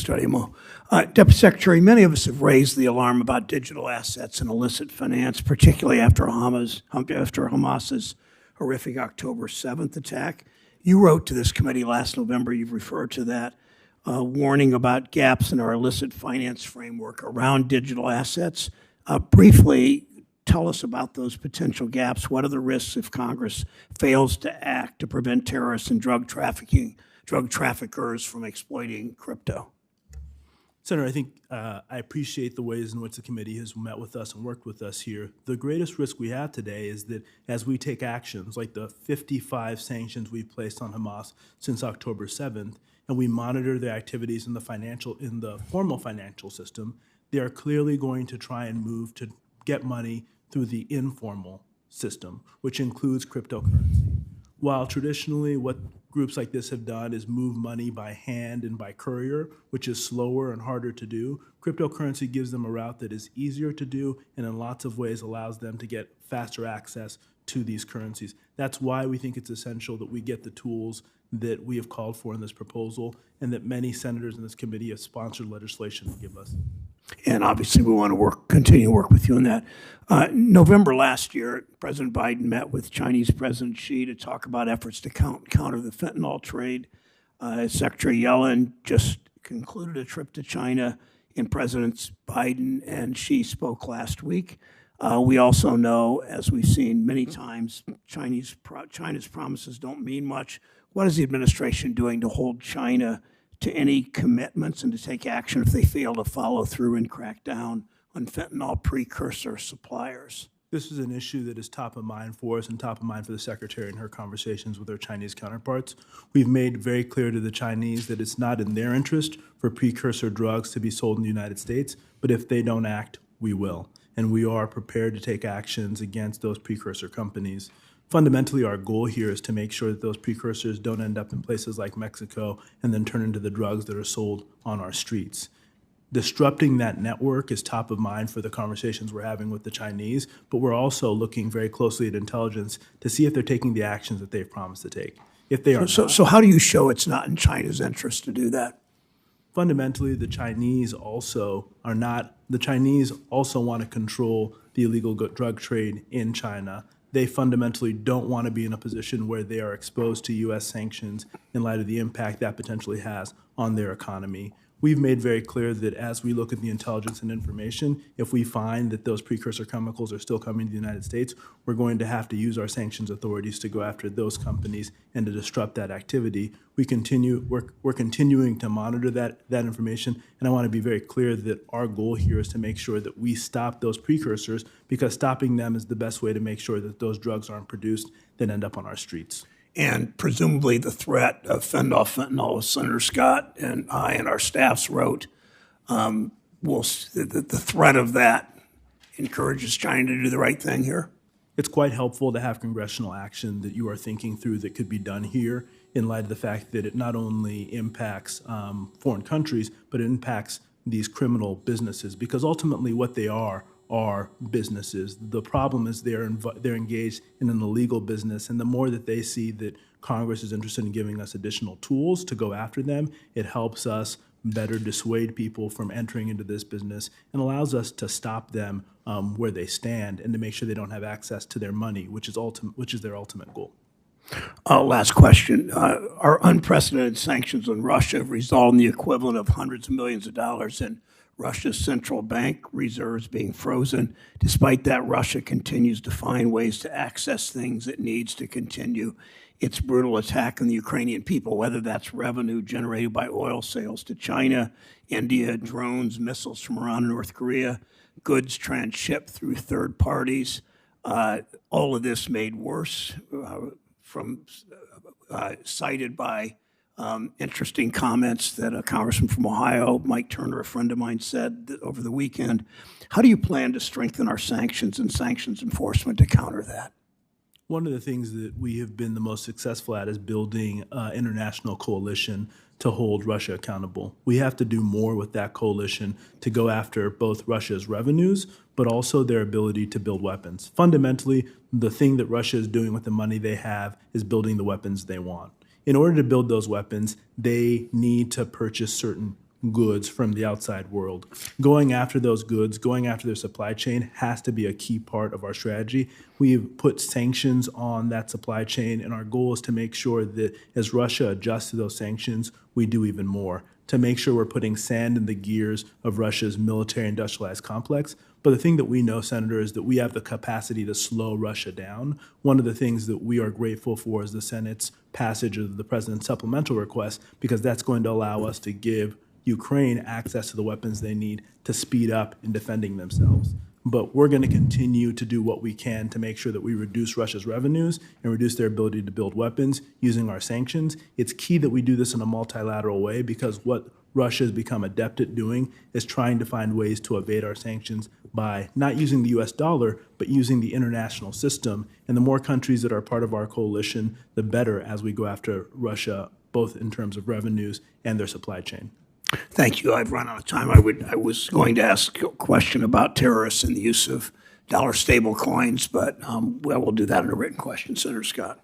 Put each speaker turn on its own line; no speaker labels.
Study Mo. Deputy Secretary, many of us have raised the alarm about digital assets and illicit finance, particularly after Hamas's horrific October 7th attack. You wrote to this committee last November, you've referred to that, warning about gaps in our illicit finance framework around digital assets. Briefly, tell us about those potential gaps. What are the risks if Congress fails to act to prevent terrorists and drug traffickers from exploiting crypto?
Senator, I think I appreciate the ways in which the committee has met with us and worked with us here. The greatest risk we have today is that as we take actions like the 55 sanctions we've placed on Hamas since October 7th, and we monitor their activities in the formal financial system, they are clearly going to try and move to get money through the informal system, which includes cryptocurrency. While traditionally what groups like this have done is move money by hand and by courier, which is slower and harder to do, cryptocurrency gives them a route that is easier to do and in lots of ways allows them to get faster access to these currencies. That's why we think it's essential that we get the tools that we have called for in this proposal and that many senators in this committee have sponsored legislation to give us.
And obviously we want to continue to work with you on that. November last year, President Biden met with Chinese President Xi to talk about efforts to counter the fentanyl trade. Secretary Yellen just concluded a trip to China, and Presidents Biden and Xi spoke last week. We also know, as we've seen many times, China's promises don't mean much. What is the administration doing to hold China to any commitments and to take action if they fail to follow through and crack down on fentanyl precursor suppliers?
This is an issue that is top of mind for us and top of mind for the Secretary in her conversations with her Chinese counterparts. We've made very clear to the Chinese that it's not in their interest for precursor drugs to be sold in the United States, but if they don't act, we will. And we are prepared to take actions against those precursor companies. Fundamentally, our goal here is to make sure that those precursors don't end up in places like Mexico and then turn into the drugs that are sold on our streets. Disrupting that network is top of mind for the conversations we're having with the Chinese, but we're also looking very closely at intelligence to see if they're taking the actions that they've promised to take. If they are
So how do you show it's not in China's interest to do that?
Fundamentally, the Chinese also want to control the illegal drug trade in China. They fundamentally don't want to be in a position where they are exposed to U.S. sanctions in light of the impact that potentially has on their economy. We've made very clear that as we look at the intelligence and information, if we find that those precursor chemicals are still coming to the United States, we're going to have to use our sanctions authorities to go after those companies and to disrupt that activity. We're continuing to monitor that information, and I want to be very clear that our goal here is to make sure that we stop those precursors, because stopping them is the best way to make sure that those drugs aren't produced that end up on our streets.
And presumably the threat of fentanyl, as Senator Scott and I and our staffs wrote, the threat of that encourages China to do the right thing here?
It's quite helpful to have congressional action that you are thinking through that could be done here in light of the fact that it not only impacts foreign countries, but it impacts these criminal businesses, because ultimately what they are businesses. The problem is they're engaged in an illegal business, and the more that they see that Congress is interested in giving us additional tools to go after them, it helps us better dissuade people from entering into this business and allows us to stop them where they stand and to make sure they don't have access to their money, which is their ultimate goal.
Last question. Our unprecedented sanctions on Russia have resulted in the equivalent of hundreds of millions of dollars in Russia's central bank reserves being frozen. Despite that, Russia continues to find ways to access things it needs to continue its brutal attack on the Ukrainian people, whether that's revenue generated by oil sales to China, India, drones, missiles from Iran and North Korea, goods transshipped through third parties. All of this made worse cited by interesting comments that a congressman from Ohio, Mike Turner, a friend of mine, said over the weekend. How do you plan to strengthen our sanctions and sanctions enforcement to counter that?
One of the things that we have been the most successful at is building an international coalition to hold Russia accountable. We have to do more with that coalition to go after both Russia's revenues, but also their ability to build weapons. Fundamentally, the thing that Russia is doing with the money they have is building the weapons they want. In order to build those weapons, they need to purchase certain goods from the outside world. Going after those goods, going after their supply chain has to be a key part of our strategy. We've put sanctions on that supply chain, and our goal is to make sure that as Russia adjusts to those sanctions, we do even more to make sure we're putting sand in the gears of Russia's military industrialized complex. But the thing that we know, Senator, is that we have the capacity to slow Russia down. One of the things that we are grateful for is the Senate's passage of the president's supplemental request, because that's going to allow us to give Ukraine access to the weapons they need to speed up in defending themselves. But we're going to continue to do what we can to make sure that we reduce Russia's revenues and reduce their ability to build weapons using our sanctions. It's key that we do this in a multilateral way, because what Russia has become adept at doing is trying to find ways to evade our sanctions by not using the US dollar, but using the international system. And the more countries that are part of our coalition, the better as we go after Russia, both in terms of revenues and their supply chain.
Thank you. I've run out of time. I was going to ask a question about terrorists and the use of dollar stable coins, but we'll do that in a written question. Senator Scott.